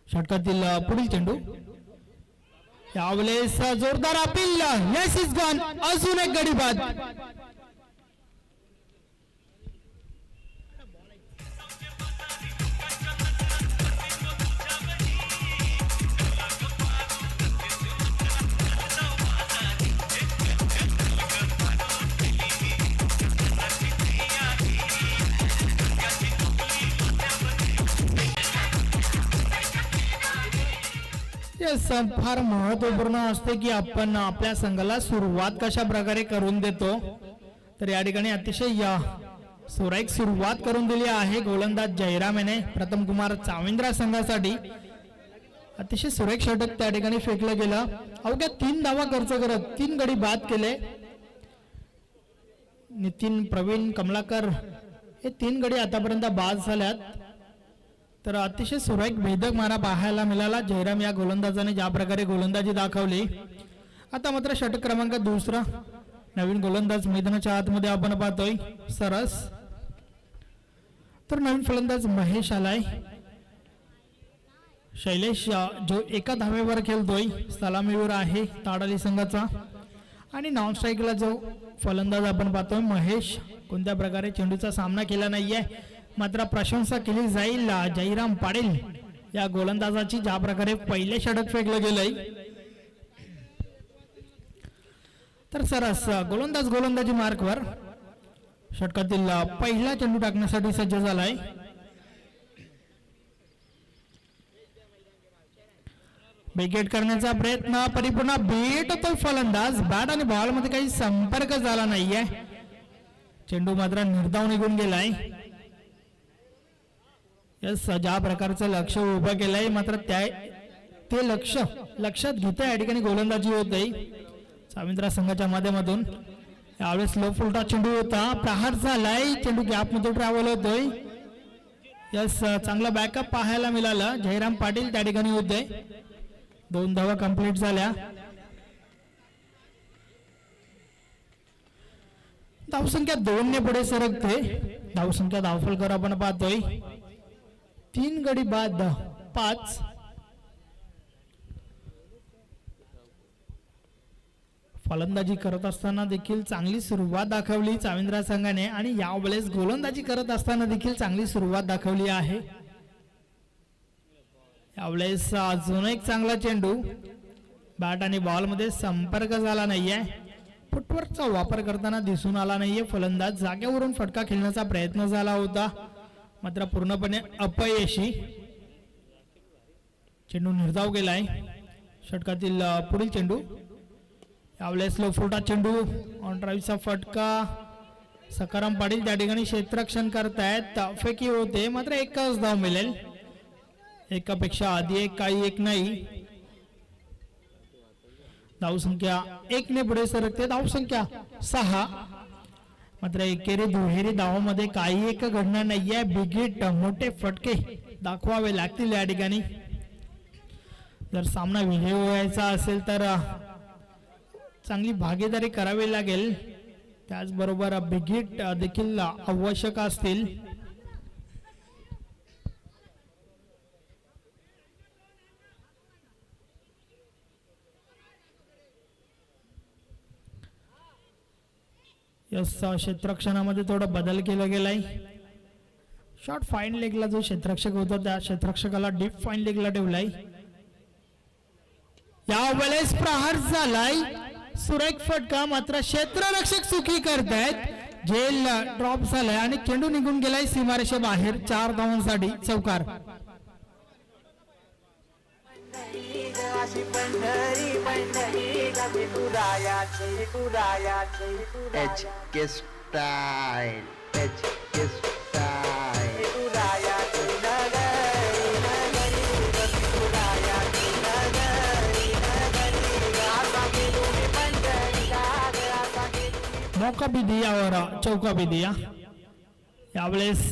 षटकातील पुढील चेंडू यावेळेस जोरदार अपील. Yes is gone. अजून एक गडी बाद. फार महत्वपूर्ण असते की आपण आपल्या संघाला सुरुवात कशा प्रकारे करून देतो. तर या ठिकाणी अतिशय सुरेख सुरुवात करून दिली आहे गोलंदाज जयराम याने. प्रथम कुमार चाविंद्रा संघासाठी अतिशय सुरेख षटक त्या ठिकाणी फेकलं गेलं. अवघ्या 3 धावा खर्च करत 3 गडी बाद केले. नितीन, प्रवीण, कमलाकर हे 3 गडी आतापर्यंत बाद झाल्यात. तर अतिशय सुरेख भेदक मारा पाहायला मिळाला जयराम या गोलंदाजाने ज्या प्रकारे गोलंदाजी दाखवली. आता मात्र षटक क्रमांक 2 नवीन गोलंदाज मैदानाच्या आतमध्ये आपण पाहतोय सरस. तर नवीन फलंदाज महेश आलाय. शैलेश जो एका धावेवर खेळतोय, सलामीवर आहे ताडाली संघाचा. आणि नॉन स्ट्राईकला जो फलंदाज आपण पाहतोय महेश. कोणत्या प्रकारे चेंडूचा सामना केला नाहीये. मात्र प्रशंसा केली जाईल जयराम पाटील या गोलंदाजाची ज्या प्रकारे पहिले षटक फेकलं गेलंय. तर सरस गोलंदाज गोलंदाजी मार्कवर षटकातील पहिला चेंडू टाकण्यासाठी सज्ज झालाय. विकेट करण्याचा प्रयत्न परिपूर्ण बेट होतो फलंदाज. बॅट आणि बॉल मध्ये काही संपर्क झाला नाहीये. चेंडू मात्र निर्धाव निघून गेलाय. यस, ज्या प्रकारचं लक्ष उभं केलंय मात्र ते लक्षात घेता या ठिकाणी गोलंदाजी होते चाविंद्रा संघाच्या माध्यमातून. यावेळेस लो फुलटा चेंडू होता, प्रहार झालाय. चेंडू गॅप मध्ये ट्रॅव्हल होतोय. यस, चांगला बॅकअप पाहायला मिळाला. जयराम पाटील त्या ठिकाणी होते. 2 धावा कंप्लीट झाल्या. धावसंख्या 2 ने पुढे सरकते. धावसंख्या धावफलकर आपण पाहतोय 3 गडी बाद 5. फलंदाजी करत असताना देखील चांगली सुरुवात दाखवली चाविंद्रा संघाने आणि यावेळेस गोलंदाजी करत असताना देखील चांगली सुरुवात दाखवली आहे. यावेळेस अजून एक चांगला चेंडू. बॅट आणि बॉल मध्ये संपर्क झाला नाहीये. फुटवर्कचा वापर करताना दिसून आला नाहीये. फलंदाज जागेवरून फटका खेळण्याचा प्रयत्न झाला होता मात्र पूर्णपणे अपयशी. चेंडू निर्धाव गेलाय. षटकातील पुढील चेंडू यावेळेस लो फुलटा चेंडू. ऑन ड्राईव्हचा फटका. सकाराम पाटील त्या ठिकाणी क्षेत्ररक्षण करतायत. फेकी होते मात्र एकच धाव मिळेल. एकापेक्षा आधी एक, काही एक नाही. धावसंख्या 1 ने पुढे सरकते. धावसंख्या 6. मात्र एकेरी दुहेरी धावामध्ये काही एक घडणार नाहीये. बिग हिट, मोठे फटके दाखवावे लागतील या ठिकाणी जर सामना विजय व्हायचा असेल. तर चांगली भागीदारी करावी लागेल. त्याचबरोबर बिग हिट देखील आवश्यक असतील. यस क्षेत्ररक्षणामध्ये थोडा बदल केला गेलाय. शॉर्ट फाईन लेगला जो क्षेत्ररक्षक होता त्या क्षेत्ररक्षकाला डीप फाईन लेगला ठेवलाय. यावेळेस प्रहार झालाय, सुरेख फटका, मात्र क्षेत्ररक्षक चुकी करतायत. झेल ड्रॉप झालाय आणि चेंडू निघून गेलाय सीमारेषे बाहेर. 4 धावांसाठी चौकार. HK Style, HK Style. मौका भी दिया और चौका भी दिया. यावेळेस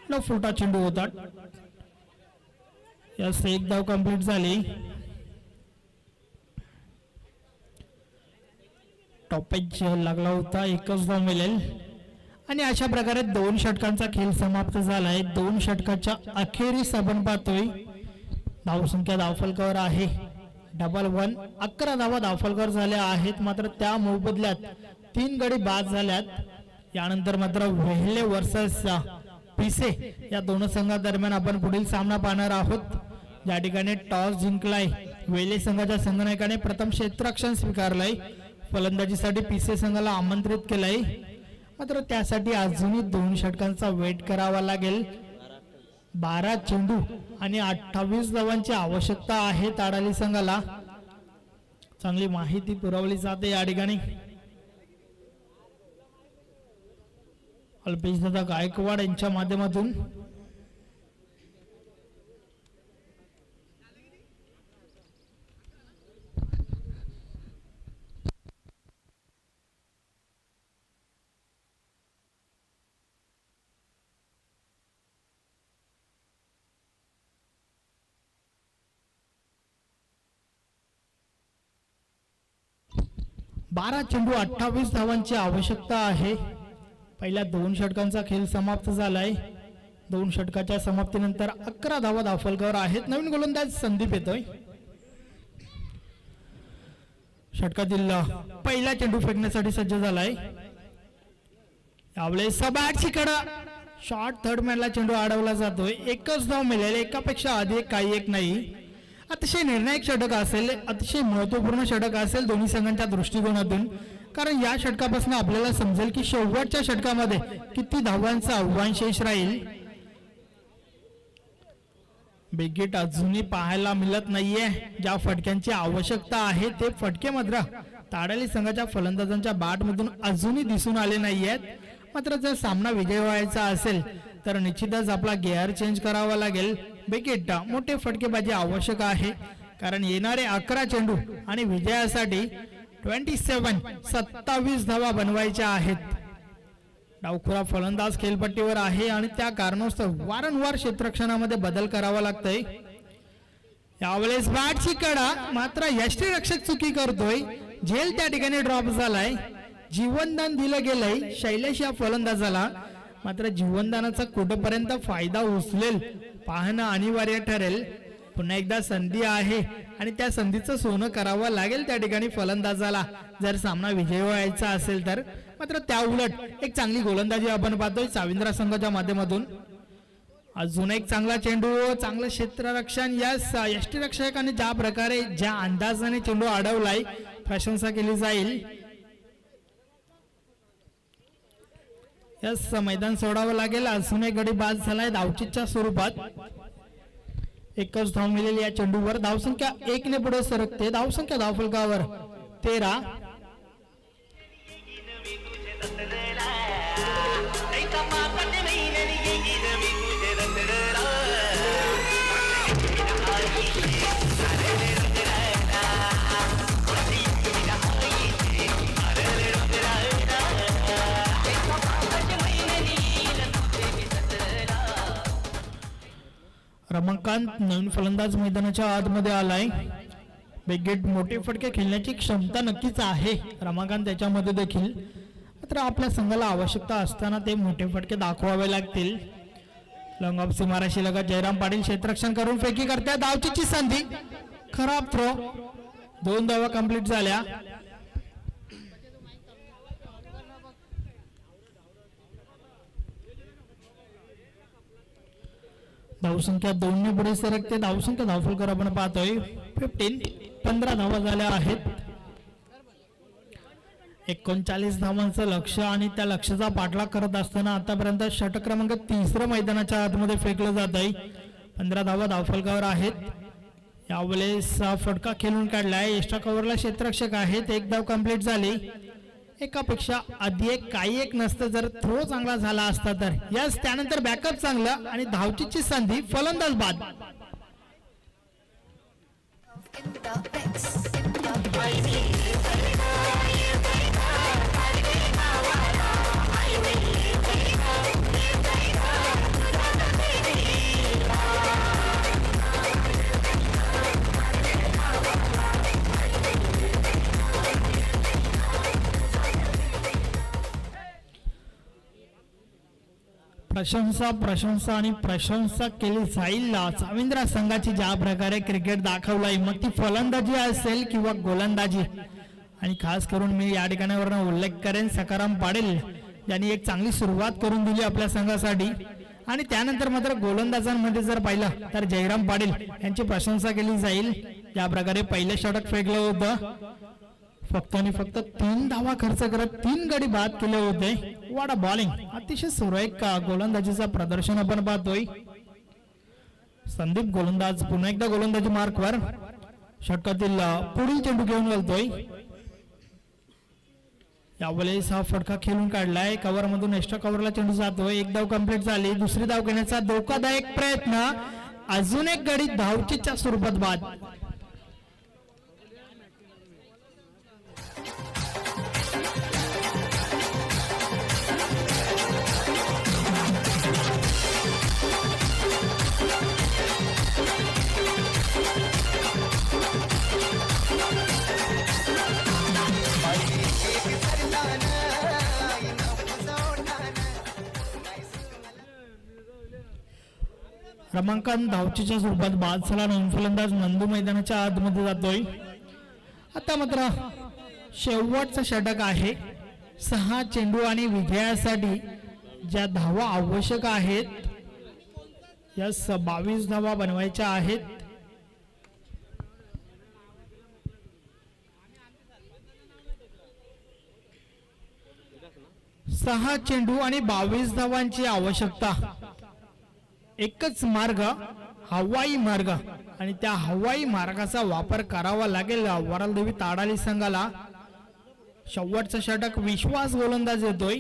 न फुलटा चेंडू होता. यस एक धाव कंप्लीट झाली. टॉपेज लागला होता, एकच धाव मिळेल. आणि अशा प्रकारे 2 षटकांचा खेळ समाप्त झालाय. 2 षटकाच्या अखेरीस आपण पाहतोय धावसंख्या धावफलकावर आहे 11. 11 धावा धावफलकावर झाल्या आहेत, मात्र त्या मोबदल्यात 3 गडी बाद झाल्यात. यानंतर मात्र वेहले वर्सेस पिसे या दोन संघादरम्यान आपण पुढील सामना पाहणार आहोत. या ठिकाणी टॉस जिंकलाय वेले संघाच्या संघनायकाने. प्रथम क्षेत्ररक्षण स्वीकारलंय. फलंदाजीसाठी पिसे संघाला आमंत्रित केलंय, मात्र त्यासाठी अजूनही 2 षटकांचा वेट करावा लागेल. 12 चेंडू आणि 28 धावांची आवश्यकता आहे ताडाली संघाला. चांगली माहिती पुरवली जाते या ठिकाणी. अल्पेश दादा गायकवाड यांच्या माध्यमातून. बारा चेंडू 28 धावांची आवश्यकता आहे. पहिल्या 2 षटकांचा खेळ समाप्त झालाय. 2 षटकाच्या समाप्तीनंतर 11 धावा धावफलकावर आहेत. नवीन गोलंदाज संदीप येतोय. षटकातील पहिला चेंडू फेकण्यासाठी सज्ज झालाय. यावेळेस बॅटची कडा शॉर्ट थर्ड मॅनला चेंडू अडवला जातोय. एकच धाव मिळेल, एकापेक्षा अधिक काही एक नाही. अतिशय निर्णायक षटक असेल, अतिशय महत्वपूर्ण षटक असेल दोन्ही संघांच्या दृष्टिकोनातून. कारण या षटकापासून आपल्याला समजेल की शेवटच्या षटकामध्ये किती धावांचा आव्हान शेष राहील. बिग हिट अजूनही पाहायला मिळत नाहीये. ज्या फटक्यांची आवश्यकता आहे ते फटके मात्र ताडाली संघाच्या फलंदाजांच्या बॅटमधून अजूनही दिसून आले नाहीयेत. मात्र जर सामना विजय व्हायचा असेल तर निश्चितच आपला गिअर चेंज करावा लागेल. बिग हिट मोठे फटकेबाजी आवश्यक आहे, कारण येणारे 11 चेंडू आणि विजयासाठी 27 धावा बनवायच्या आहेत. डावखुरा फलंदाज खेळपट्टीवर आहे आणि त्या कारणास्तव वारंवार क्षेत्ररक्षणामध्ये बदल करावा लागतोय. यावेळेस बॅटची कडा, मात्र यष्टीरक्षक चुकी करतोय. झेल त्या ठिकाणी ड्रॉप झालाय. जीवनदान दिलं गेलंय शैलेश या फलंदाजाला, मात्र जीवनदानाचा कुठपर्यंत फायदा उचलेल पाहणं अनिवार्य ठरेल. पुन्हा एकदा संधी आहे आणि त्या संधीचं सोनं करावं लागेल त्या ठिकाणी फलंदाजाला जर सामना विजय व्हायचा असेल तर. मात्र त्या उलट एक चांगली गोलंदाजी आपण पाहतोय साविंद्रा संघाच्या माध्यमातून. अजून एक चांगला चेंडू, चांगलं क्षेत्ररक्षण. या यष्टीरक्षकाने ज्या प्रकारे ज्या अंदाजाने चेंडू अडवलाय प्रशंसा केली जाईल. यस मैदान सोडावं लागेल. अजून एक गडी बाद झालाय धावचीच्या स्वरूपात. एकच धाव मिळेल या चेंडूवर. धावसंख्या 1 ने पुढे सरकते. धावसंख्या धावफलकावर 13. रमाकांत नवीन फलंदाज मैदानाच्या आतमध्ये आलाय. बिग हिट मोठे फटके खेळण्याची क्षमता नक्कीच आहे रमाकांत त्याच्यामध्ये देखील. मात्र आपल्या संघाला आवश्यकता असताना ते मोठे फटके दाखवावे लागतील. लॉंग ऑफ सीमाराशी लगत जयराम पाटील क्षेत्ररक्षण करून फेकी करते. धावचीची संधी, खराब थ्रो. 2 धावा कंप्लीट झाल्या. धावसंख्या 2 पुढे सरकते. धावसंख्या धावफलकर आपण पाहतोय 15 धावा झाल्या आहेत. 39 धावांचं लक्ष आणि त्या लक्ष्याचा पाठलाग करत असताना आतापर्यंत षटक क्रमांक 3 मैदानाच्या आतमध्ये फेकलं जात आहे. 15 धावा धावफलकावर आहेत. यावेळेस फटका खेळून काढलाय. एक्स्ट्रा कव्हरला क्षेत्ररक्षक आहेत. एक धाव कंप्लीट झाली. एकापेक्षा आधी काही एक नसतं. जर थ्रो चांगला झाला असता तर यस त्यानंतर बॅकअप चांगलं आणि धावचीची संधी. फलंदाज बाद. प्रशंसा प्रशंसा आणि प्रशंसा केली जाईल. चाविंद्रा संघाची ज्या प्रकारे क्रिकेट दाखवलाय मग ती फलंदाजी असेल किंवा गोलंदाजी आणि खास करून मी या ठिकाणावर उल्लेख करेन सकाराम पाटील यांनी एक चांगली सुरुवात करून दिली आपल्या संघासाठी. आणि त्यानंतर मात्र गोलंदाजांमध्ये जर पाहिलं तर जयराम पाटील यांची प्रशंसा केली जाईल. या प्रकारे पहिले षटक फेकलं होतं. फक्त आणि फक्त 3 धावा खर्च करत 3 गडी बाद केले होते. वाडा बॉलिंग अतिशय सुरेख गोलंदाजीचा प्रदर्शन आपण पाहतोय. संदीप गोलंदाज पुन्हा एकदा गोलंदाजी मार्कवर. षटकातील पुढील चेंडू घेऊन घालतोय. यावेळेस हा फटका खेळून काढलाय. कव्हर मधून एक्स्ट्रा कव्हरला चेंडू जातोय. एक धाव कंप्लीट झाली. दुसरी धाव घेण्याचा धोकादायक प्रयत्न. अजून एक गडी धावचीच्या स्वरूपात बाद. क्रमांकन धावचीच्या स्वरूपात बाद झाला. नवीन फलंदाज नंदू मैदानाच्या आतमध्ये जातोय. आता मात्र शेवटचं षटक आहे. 6 चेंडू आणि विजयासाठी ज्या धावा आवश्यक आहेत यस 22 धावा बनवायच्या आहेत. सहा चेंडू आणि 22 धावांची आवश्यकता. एकच मार्ग हवाई मार्ग आणि त्या हवाई मार्गाचा वापर करावा लागेल वरलदेवी ताडाली संघाला. शेवटचं षटक विश्वास गोलंदाज येतोय.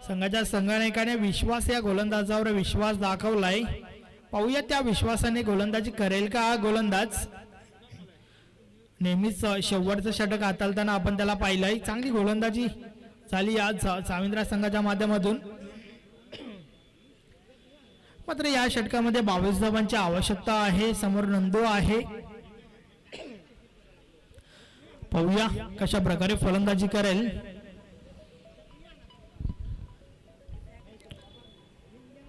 संघाच्या संघनायकाने विश्वास या गोलंदाजावर विश्वास दाखवलाय. पाहूया त्या विश्वासाने गोलंदाजी करेल का हा गोलंदाज. नेहमीच शेवटचं षटक हाताळताना आपण त्याला पाहिलंय. चांगली गोलंदाजी झाली आज चाविंद्रा संघाच्या माध्यमातून. मात्र या षटकामध्ये 22 धावांची आवश्यकता आहे. समोर नंदू आहे. पाहूया कशा प्रकारे फलंदाजी करेल.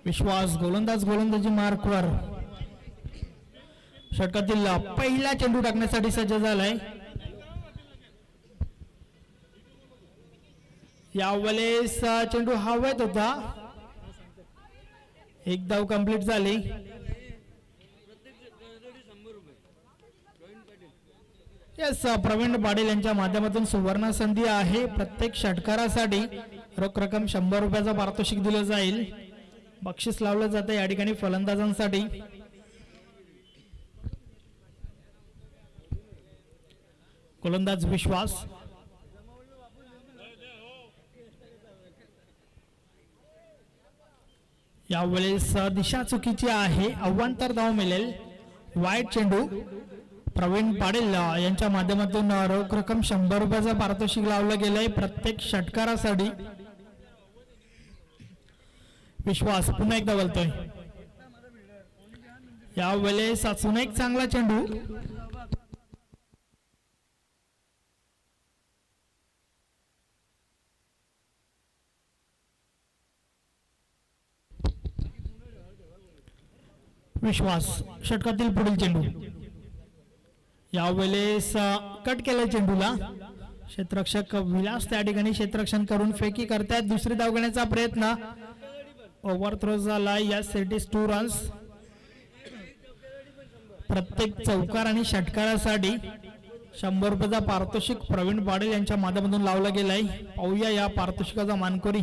विश्वास गोलंदाज गोलंदाजी मार्कवर. षटकातील पहिला चेंडू टाकण्यासाठी सज्ज झालाय. यावेळेस चेंडू हवेत होता. एक धाव कंप्लीट झाली. यस प्रवीण पाटील यांच्या माध्यमातून सुवर्ण संधी आहे. प्रत्येक षटकारासाठी रोख रक्कम 100 रुपयाचं पारितोषिक दिलं जाईल. बक्षीस लावलं जातं या ठिकाणी फलंदाजांसाठी. गोलंदाज विश्वास. यावेळेस दिशा चुकीची आहे. अव्वंतर धाव मिळेल. वाईट चेंडू. प्रवीण पाटील यांच्या माध्यमातून रोख रक्कम 100 रुपयाचं पारितोषिक लावलं गेलंय प्रत्येक षटकारासाठी. विश्वास पुन्हा एकदा बोलतोय. यावेळेस अजून एक चांगला चेंडू. विश्वास षटकातील पुढील चेंडू. यावेळेस कट केलाय चेंडूला. क्षेत्ररक्षक विलास त्या ठिकाणी क्षेत्ररक्षण करून फेकी करतात. दुसरी धाव घेण्याचा प्रयत्न. ओव्हर थ्रो झाला. या सेट इज 2 रन्स. प्रत्येक चौकार आणि षटकारासाठी 100 रुपयाचा पारितोषिक प्रवीण पाटील यांच्या माध्यमातून लावला गेलाय. पाहूया या पारितोषिकाचा मानकरी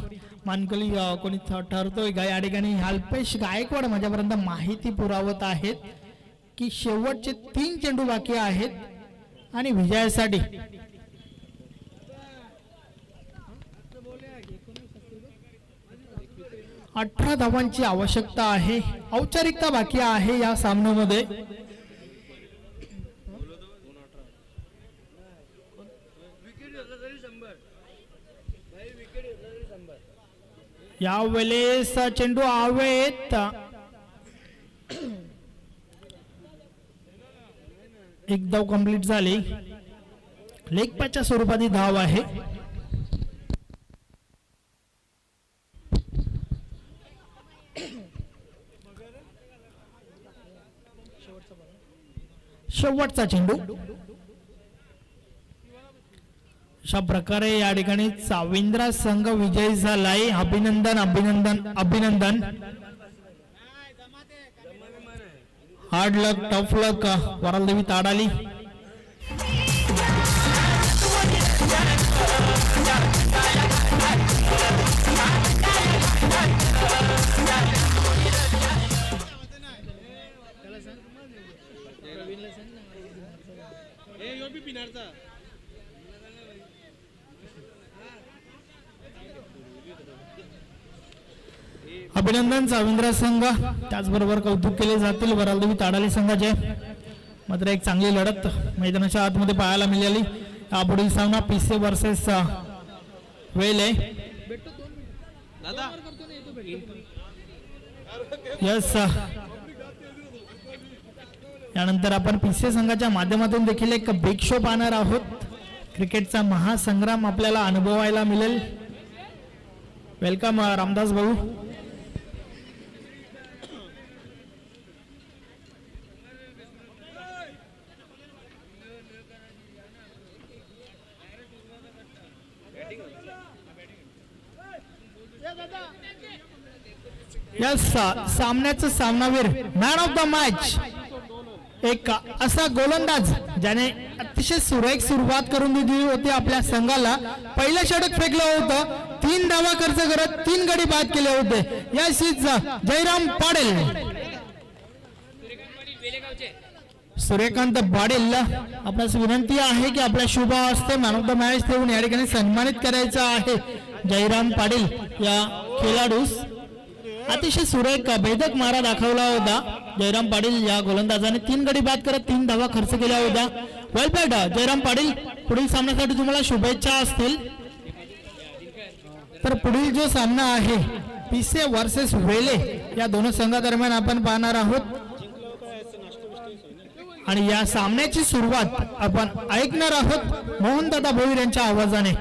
कोणी ठरतोय का या ठिकाणी. अल्पेश गायकवाड माझ्यापर्यंत माहिती पुरवत आहेत की शेवटचे 3 चेंडू बाकी आहेत आणि विजयासाठी 18 धावांची आवश्यकता आहे. औपचारिकता बाकी आहे या सामन्यामध्ये. यावेळेस चेंडू हवेत. एक धाव कंप्लीट झाली. लेग पॅचच्या स्वरूपात धाव आहे. शेवटचा चेंडू. अशा प्रकारे या ठिकाणी चाविंद्रा संघ विजयी झालाय. अभिनंदन अभिनंदन अभिनंदन. हार्ड लक टफ लक वरालदेवी ताडाली. अभिनंदन चाविंद्रा संघ. त्याचबरोबर कौतुक केले जातील वरालदेवी ताडाली संघाचे. मात्र एक चांगली लढत मैदानाच्या आतमध्ये पाहायला मिळाली. पुढील सामना पिसे वर्सेस वेले. यस. यानंतर आपण पिसे संघाच्या माध्यमातून देखील एक बिग शो पाहणार आहोत. क्रिकेटचा महासंग्राम आपल्याला अनुभवायला मिळेल. वेलकम रामदास भाऊ. यस. सामन्याचं सामनावीर मॅन ऑफ द मॅच एक असा गोलंदाज ज्याने अतिशय सुरेख सुरुवात करून दिली होती आपल्या संघाला. पहिलं षटक फेकलं होतं. 3 धावा खर्च करत 3 गडी बाद केले होते. Yes is Jairam Patil. सूर्यकांत पाटील आपल्यास विनंती आहे की आपल्या शुभ हस्ते मॅन ऑफ द मॅच देऊन या ठिकाणी सन्मानित करायचं आहे जयराम पाटील या खेळाडूस. अतिशय सुरेख भेदक मारा दाखवला होता जयराम पाटील या गोलंदाजाने. 3 गडी बाद करत 3 धावा खर्च केल्या होत्या. वेल प्लेड जयराम पाटील. पुढील सामन्यासाठी तुम्हाला शुभेच्छा असतील. तर पुढील जो सामना आहे पिसे वर्सेस वेले या दोन संघादरम्यान आपण पाहणार आहोत. आणि या सामन्याची सुरुवात आपण ऐकणार आहोत मोहनदादा भोईर यांच्या आवाजाने.